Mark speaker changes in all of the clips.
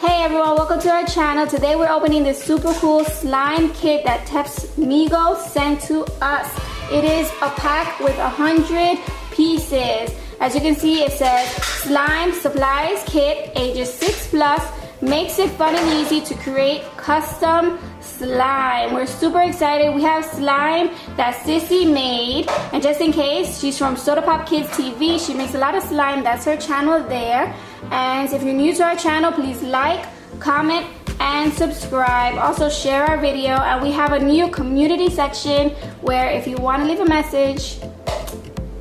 Speaker 1: Hey everyone, welcome to our channel. Today we're opening this super cool slime kit that Tepsmigo sent to us. It is a pack with 100 pieces. As you can see, it says Slime Supplies Kit, ages 6+, makes it fun and easy to create custom slime. We're super excited. We have slime that Sissy made, and just in case, she's from FPT Kids TV. She makes a lot of slime. That's her channel there. And if you're new to our channel, please like, comment, and subscribe. Also share our video, and we have a new community section where if you want to leave a message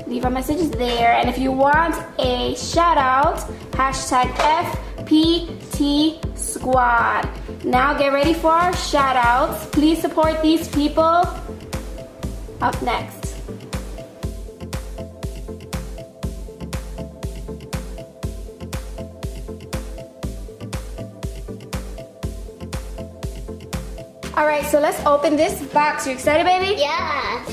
Speaker 1: there. And if you want a shout out, hashtag FPT Squad. Now get ready for our shout outs. Please support these people. Up next. Alright, so let's open this box. You excited, baby?
Speaker 2: Yeah.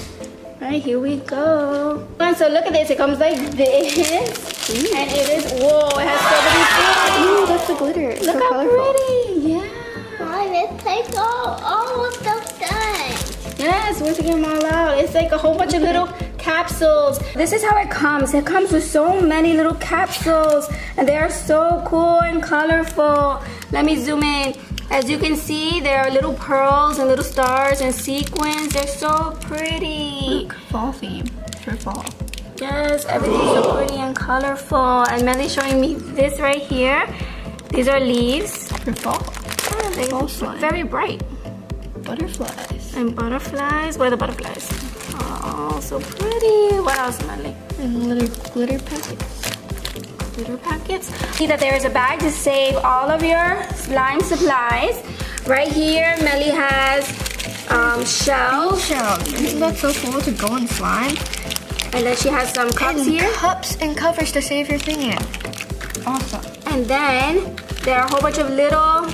Speaker 1: Alright, here we go. And so look at this. It comes like this. Ooh. And it is, whoa, it has so many things.
Speaker 3: Ooh, that's the glitter. It's
Speaker 1: look
Speaker 3: so
Speaker 1: how
Speaker 3: colorful.
Speaker 1: pretty. Yeah.
Speaker 2: Let's take all of those things.
Speaker 1: Yes, we're taking them all out. It's like a whole bunch of little capsules. This is how it comes. It comes with so many little capsules. And they are so cool and colorful. Let me zoom in. As you can see, there are little pearls and little stars and sequins. They're so pretty.
Speaker 3: Look, fall theme for fall.
Speaker 1: Yes, everything's so pretty and colorful. And Melly's showing me this right here. These are leaves.
Speaker 3: For fall.
Speaker 1: Oh, they're very bright.
Speaker 3: Butterflies.
Speaker 1: And butterflies. Where are the butterflies? Oh, so pretty. What else, Melly?
Speaker 3: And little glitter packets.
Speaker 1: Glitter packets. See that there is a bag to save all of your slime supplies. Right here, Melly has shells.
Speaker 3: Shells. Isn't that so cool to go in slime?
Speaker 1: And then she has some cups here.
Speaker 3: Cups and covers to save your thing in. Awesome.
Speaker 1: And then there are a whole bunch of little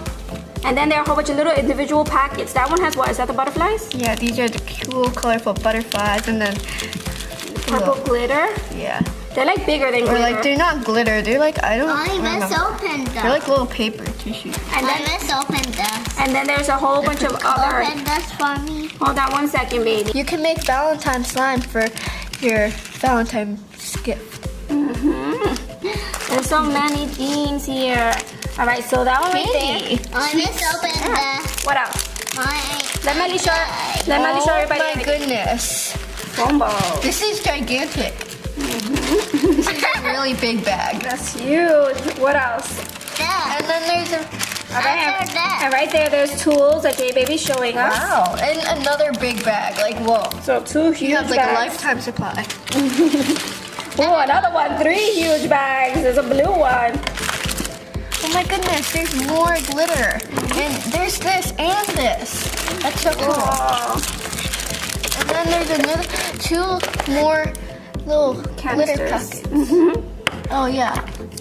Speaker 1: individual packets. That one has what? Is that the butterflies?
Speaker 3: Yeah, these are the cool, colorful butterflies, and then
Speaker 1: Purple glitter.
Speaker 3: Yeah.
Speaker 1: They're like bigger than glitter.
Speaker 3: Or like they're not glitter. They're like I
Speaker 2: Let's open them.
Speaker 3: They're like little paper tissues.
Speaker 1: And then
Speaker 2: Let's open them.
Speaker 1: And then there's a whole bunch of other.
Speaker 2: Open this for me.
Speaker 1: Hold on 1 second, baby.
Speaker 3: You can make Valentine's slime for your Valentine's gift.
Speaker 1: There's so many themes here. All right, so that one right there.
Speaker 2: Let's open the.
Speaker 1: What else? Let Melly show
Speaker 3: Oh
Speaker 1: everybody.
Speaker 3: my goodness.
Speaker 1: Foam ball.
Speaker 3: This is gigantic. This is a really big bag.
Speaker 1: That's huge. What else?
Speaker 3: And then there's a
Speaker 1: And right there, there's tools that J-Baby's showing us.
Speaker 3: wow, and another big bag. Like whoa.
Speaker 1: So 2 huge
Speaker 3: You have like
Speaker 1: bags.
Speaker 3: a lifetime supply.
Speaker 1: Oh, another one. 3 huge bags. There's a blue one.
Speaker 3: Oh my goodness, there's more glitter. And there's this and this. That's so cool.
Speaker 1: Oh,
Speaker 3: And then there's another 2 more little glitter
Speaker 1: canisters.
Speaker 3: packets. Oh yeah,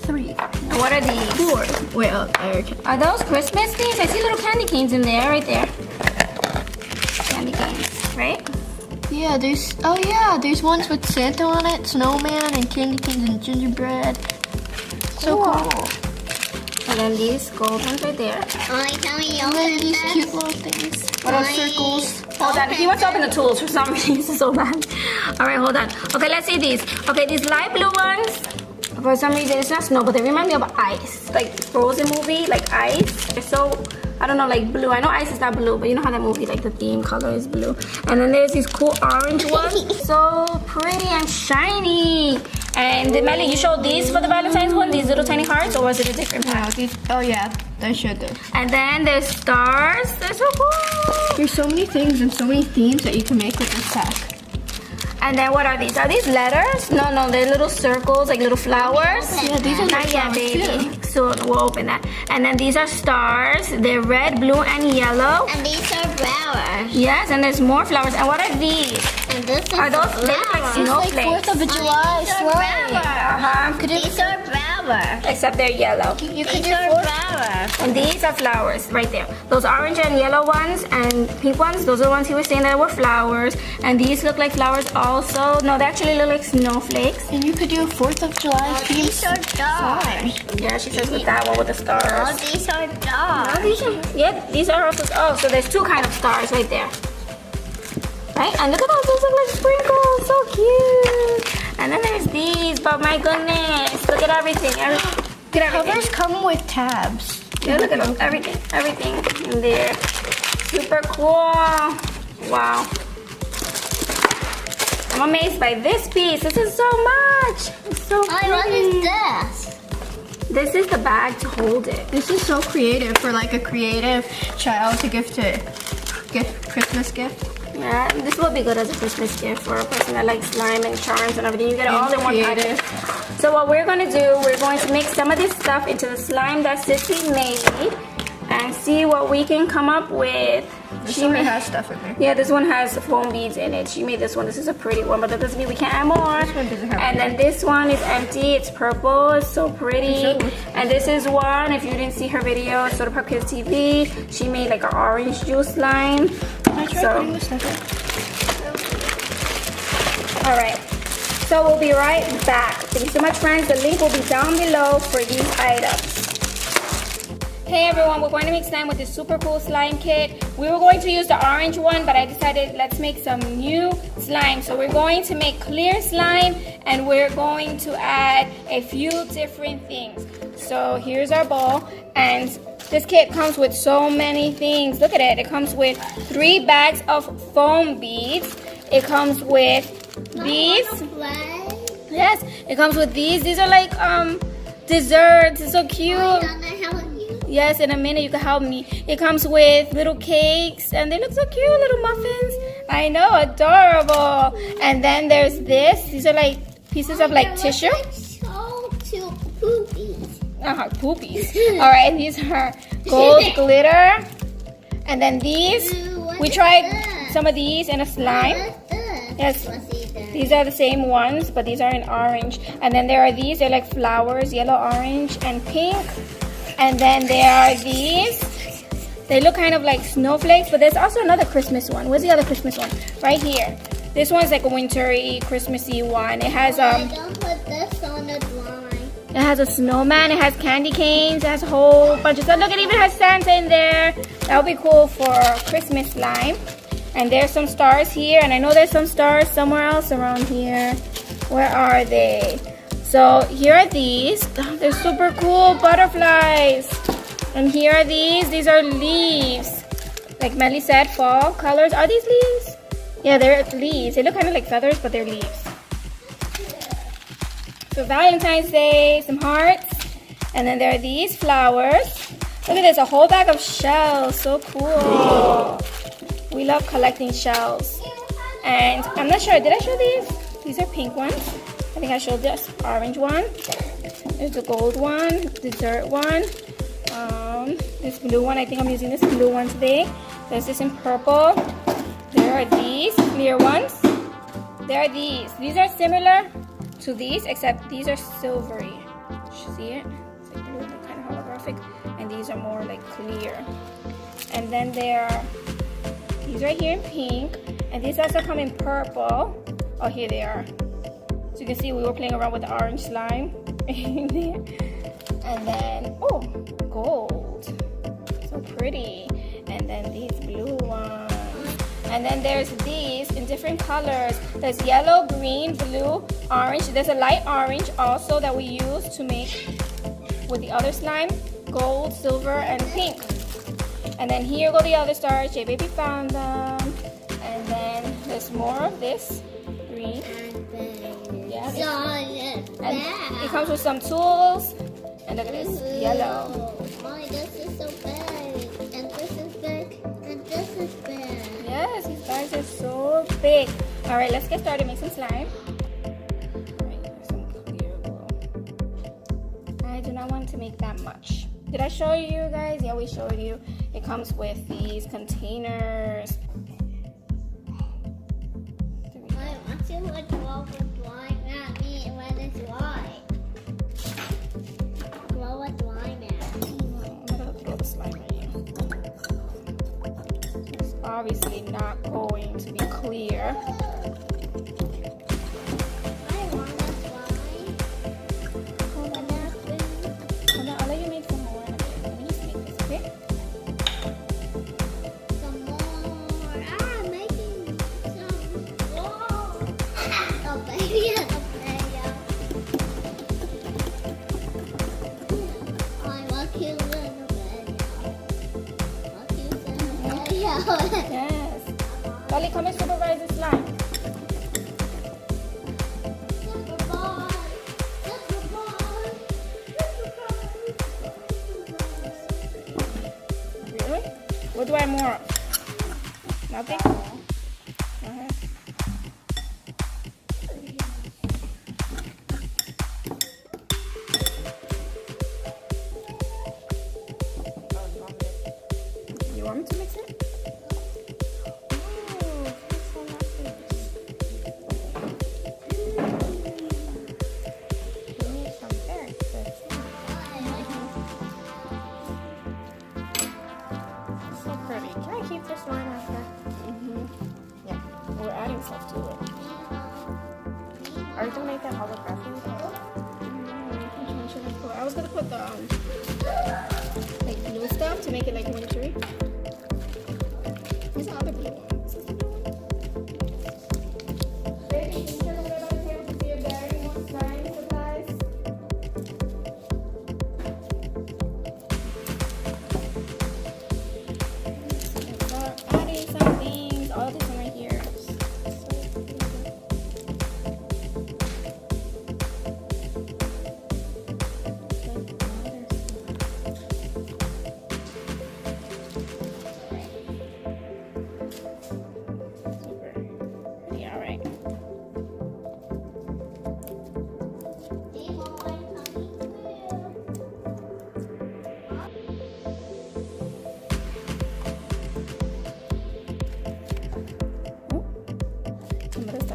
Speaker 3: 3.
Speaker 1: And what are these?
Speaker 3: 4. Wait, oh, there.
Speaker 1: Are those Christmas things? I see little candy canes in there, right there. Candy canes, right?
Speaker 3: Yeah, there's ones with Santa on it, snowman, and candy canes and gingerbread. So cool.
Speaker 1: And then these gold ones right there.
Speaker 2: Can we
Speaker 3: And then
Speaker 2: open
Speaker 3: these
Speaker 2: this?
Speaker 3: cute little things.
Speaker 1: What are circles? Hold on. He wants to open the tools for some reason so bad. All right, hold on. Okay, let's see these. Okay, these light blue ones. For some reason, it's not snow, but they remind me of ice. Like Frozen movie, like ice. They're so, I don't know, like blue. I know ice is not blue, but you know how that movie, like the theme color is blue. And then there's these cool orange ones. So pretty and shiny. And Melly, you showed these for the Valentine's one, these little tiny hearts, or was it a different pack?
Speaker 3: No, these, oh yeah, they should do.
Speaker 1: And then there's stars. They're so cool.
Speaker 3: There's so many things and so many themes that you can make with this pack.
Speaker 1: And then what are these? Are these letters? No, they're little circles, like little flowers.
Speaker 3: Yeah, these are
Speaker 1: Not
Speaker 3: like
Speaker 1: yet,
Speaker 3: flowers,
Speaker 1: baby. Soon we'll open that. And then these are stars. They're red, blue, and yellow.
Speaker 2: And these are flowers.
Speaker 1: Yes, and there's more flowers. And what are these?
Speaker 2: And this is
Speaker 1: Are those? They look like
Speaker 2: flowers.
Speaker 1: snowflakes.
Speaker 3: It's like 4th of July
Speaker 2: These are
Speaker 3: sleigh.
Speaker 2: flowers.
Speaker 1: Uh-huh.
Speaker 2: These are flowers. flower.
Speaker 1: except they're yellow.
Speaker 3: You can
Speaker 2: These
Speaker 3: do
Speaker 2: are
Speaker 3: 4.
Speaker 2: flowers.
Speaker 1: And these are flowers right there. Those orange and yellow ones and pink ones, those are the ones he was saying that were flowers. And these look like flowers also. No, they actually look like snowflakes.
Speaker 3: And you could do a 4th of July theme.
Speaker 2: These are stars.
Speaker 1: Yeah, she says with that one with the
Speaker 2: Oh,
Speaker 1: stars.
Speaker 2: these are
Speaker 1: Oh,
Speaker 2: stars.
Speaker 1: these are, yeah, these are also, oh, so there's 2 kind of stars right there. Right? And look at those look like sprinkles. So cute. And then there's these, but my goodness. Look at everything. Look at
Speaker 3: Covers
Speaker 1: everything.
Speaker 3: come with tabs.
Speaker 1: Yeah, look at them. Everything in there. Super cool. Wow. I'm amazed by this piece. This is so much. It's so pretty.
Speaker 2: What is this?
Speaker 1: This is the bag to hold it.
Speaker 3: This is so creative for like a creative child to give Christmas gift.
Speaker 1: Yeah, this will be good as a Christmas gift for a person that likes slime and charms and everything. You get it all in one package. So what we're going to do, we're going to mix some of this stuff into the slime that Sissy made and see what we can come up with.
Speaker 3: This one has stuff in there.
Speaker 1: Yeah, this one has foam beads in it. She made this one. This is a pretty one, but that doesn't mean we can't add more.
Speaker 3: This one doesn't have
Speaker 1: And then this one is empty. It's purple. It's so pretty. And this is one, if you didn't see her video, it's FPT Kids TV. She made like an orange juice slime.
Speaker 3: I tried putting this stuff in.
Speaker 1: All right. So we'll be right back. Thank you so much, friends. The link will be down below for these items. Hey everyone, we're going to make slime with this super cool slime kit. We were going to use the orange one, but I decided let's make some new slime. So we're going to make clear slime and we're going to add a few different things. So here's our bowl, and this kit comes with so many things. Look at it. It comes with 3 bags of foam beads. It comes with these. Yes, it comes with these. These are like desserts. It's so cute. Yes, in a minute you can help me. It comes with little cakes and they look so cute, little muffins. I know, adorable. And then there's this. These are like pieces of like tissue. Poopies. All right, these are gold glitter. And then these, we tried some of these in a slime. Yes, these are the same ones, but these are in orange. And then there are these, they're like flowers, yellow, orange, and pink. And then there are these. They look kind of like snowflakes, but there's also another Christmas one. Where's the other Christmas one? Right here. This one's like a wintry, Christmassy one. It has
Speaker 2: Don't put this on the line.
Speaker 1: it has a snowman, it has candy canes, it has a whole bunch of stuff. Look, it even has Santa in there. That would be cool for Christmas slime. And there's some stars here, and I know there's some stars somewhere else around here. Where are they? So here are these. They're super cool butterflies. And here are these. These are leaves. Like Melly said, fall colors. Are these leaves? Yeah, they're leaves. They look kind of like feathers, but they're leaves. So Valentine's Day, some hearts. And then there are these flowers. Look at this, a whole bag of shells. So cool. We love collecting shells. And I'm not sure, did I show these? These are pink ones. I think I showed this orange one. There's a gold one, dessert one. This blue one, I think I'm using this blue one today. There's this in purple. There are these clear ones. There are these. These are similar to these, except these are silvery. You see it? It's like blue, they're kind of holographic. And these are more like clear. And then there are these right here in pink. And these also come in purple. Oh, here they are. So you can see we were playing around with the orange slime in there. And then, oh, gold. So pretty. And then these blue ones. And then there's these in different colors. There's yellow, green, blue, orange. There's a light orange also that we use to make with the other slime. Gold, silver, and pink. And then here go the other stars. J Baby found them. And then there's more of this green. Yeah, and it comes with some tools. And look at this, yellow.
Speaker 2: Mommy, this is so big. And this is big. And this is big.
Speaker 1: Yes, these bags are so big. All right, let's get started. Make some slime. All right, here's some clear glue. I do not want to make that much. Did I show you guys? Yeah, we showed you. It comes with these containers.
Speaker 2: I want to draw with white, not me when it's white.
Speaker 1: obviously not going to be clear. I'll let you make some more in a bit. Let me just make this, okay?
Speaker 2: Some more. I'm making some more. Oh, baby.
Speaker 1: Yes. Lolly, come and supervise the slime. Really? What do I more of? Nothing? Okay. You want me to mix it? Stuff to it. Are you gonna make that holographic? I was gonna put the like blue stuff to make it like wintry. There's another blue one. Baby, can you turn over by the table to see if there are any more slime supplies? Start adding some things. All of this one right here.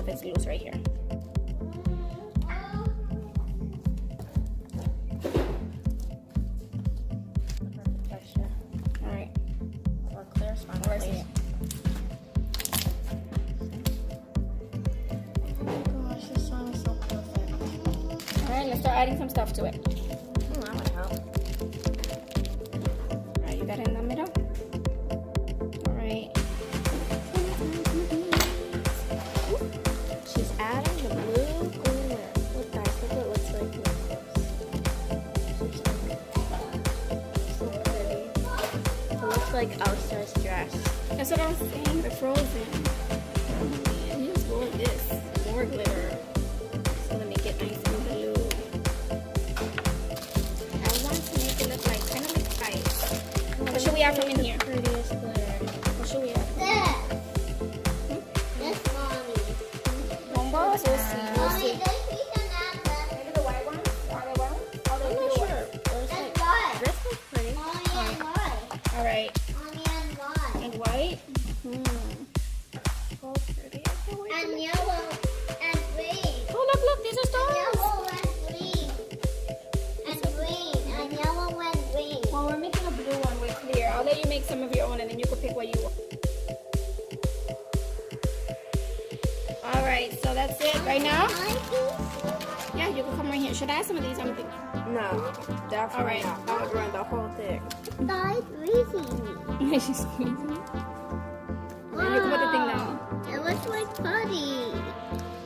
Speaker 1: Is loose right here. All right. Or clear spot. Oh my gosh, this song is so perfect. All right, let's start adding some stuff to it. That would help. All right, you got it in the middle. All right. Adding the blue glitter. Look guys, look what it looks like here. So pretty. It looks like Elsa's dress. That's what I'm saying, the Frozen. And here's more of this. More glitter. So let me get nice and blue. I want to make it look like kind of like ice. What should we add from in here? Prettiest glitter. What should we add? We'll see. We'll see. Maybe the white ones? Are they white ones? Oh, I'm not sure. This looks pretty. All right. And white? So pretty.
Speaker 2: And yellow and green.
Speaker 1: Oh, look, these are stars.
Speaker 2: Yellow and green. And green. And yellow and green.
Speaker 1: Well, we're making a blue one with clear. I'll let you make some of your own and then you can pick what you want. All right, so that's it right now. Yeah, you can come right here. Should I add some of these? I'm thinking.
Speaker 4: No, definitely
Speaker 1: All right.
Speaker 4: not. That would ruin the whole thing.
Speaker 2: Stop squeezing me.
Speaker 1: She's squeezing it. And you can put the thing down.
Speaker 2: It looks like putty.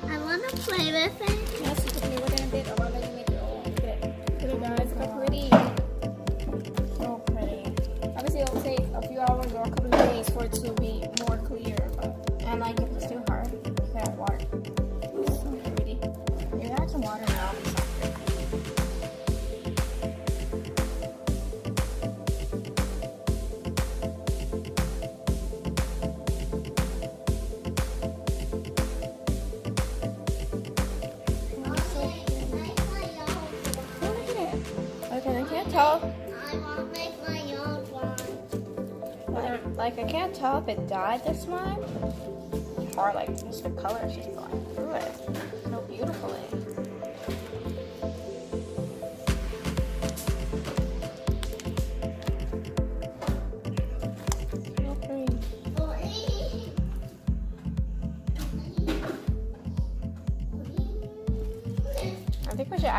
Speaker 2: I want to play with it.
Speaker 1: Yes, you can play with it a bit. Or I'll let you make your own. Look at it. Look at it, guys. Look how pretty. So pretty. Obviously, it'll take a few hours or a couple of days for it to be more clear. But, and like, if it's too hard, you can add water. So pretty. You add some water now. Tell.
Speaker 2: I want to make my own one.
Speaker 4: Like I can't tell if it dyed this one or like just the colors just going through it so beautifully. So pretty.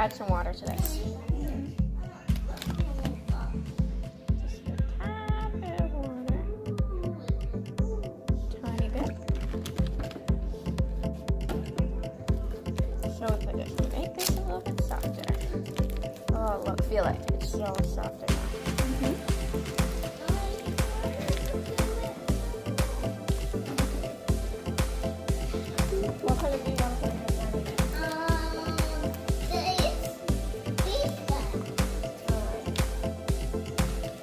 Speaker 4: add some water to this. Make this a little bit softer. Oh, look, feel it. It's so soft. What color do you want to put in the slime again?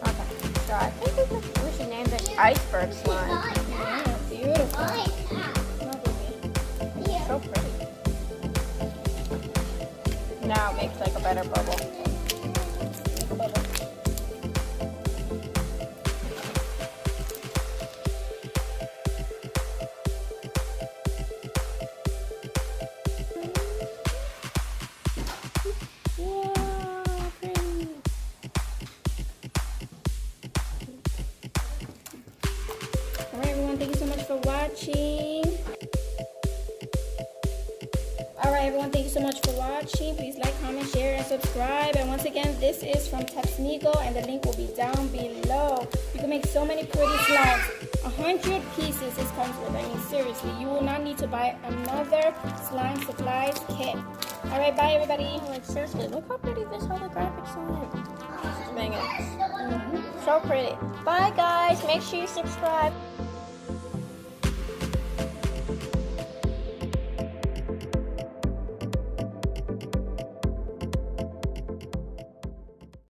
Speaker 4: Okay, so I think we should name this iceberg slime. Yeah, beautiful. So pretty. Now it makes like a better bubble. Wow, pretty.
Speaker 1: Alright everyone, thank you so much for watching. Alright everyone, thank you so much for watching. Please like, comment, share, and subscribe. And once again, this is from Tepsmigo, and the link will be down below. You can make so many pretty slimes. 100 pieces this comes with. I mean, seriously, you will not need to buy another slime supplies kit. Alright, bye everybody.
Speaker 4: Like seriously, look how pretty this holographic slime. Just bang it. So pretty. Bye guys. Make sure you subscribe.